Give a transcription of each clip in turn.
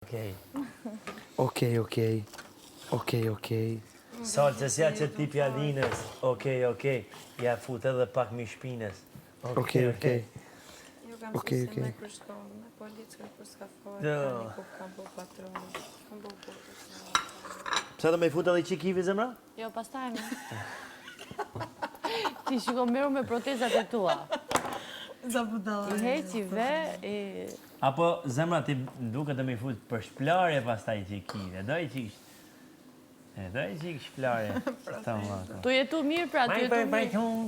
Okej. Salë që s'ja që ti pjallinës. Okej. Ja fut edhe pak mi shpines. Ju kam qëse me kërshkon, me policën për s'ka fort, kam po patronë, kam po potës. Pse dhe me fut edhe i qikivi zemra? Jo, pastaj me. Ti shiko meru me protezat e tua. Za budala. I heqi ve, Apo zemra ti duke të me fut për shplarje pastaj i qikive. Do i qish shplarje. tu jetu mirë pra, tu jetu mirë.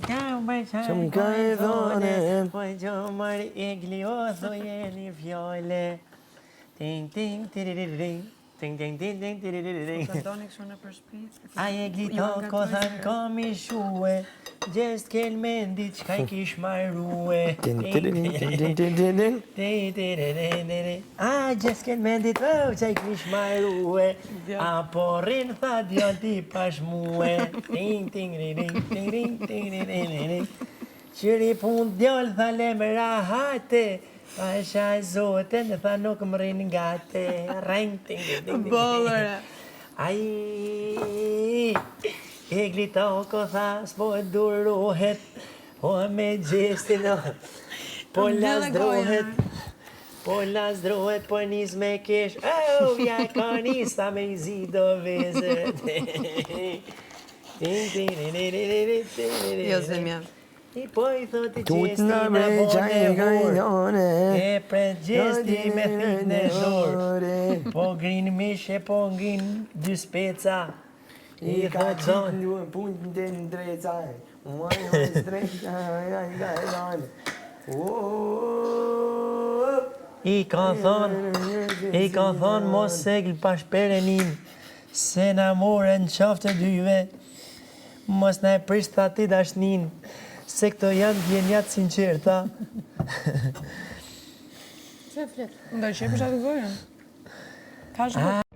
Që më ka e dhone, po që marë e glio, thoje një fjole. Ting, tiririring. Ting. Të doni këshu në përshpit. A e glito ko than ka mi shue, gjest kel mendi qka i kish marrue. A gjest kel mendi qka i kish marrue, a porin tha djall ti pashmue. Ting. Qëri pun djall tha lem rahate, Pasha zote në tha nuk më rinë nga te. Bolëre. Ai, e glita o ko tha, s'po e durohet, o me gjestin o, po lasdrohet, po nis me kesh, vja ka nisa me i zi do vezër. Jo, zemja. I po i thot i gjesti në bone e pre gjesti me thik në zhore. Po grin mishe, po ngrin dy speca. I thot zonë Një punë të në dreca. I ka thonë mos segl pa shperenin, se na more në qaftë të dyve, mos na e prishta ti dashnin, se këto janë djenjat sinqerta. Ndoj që e përshatë gojën? Ka shku?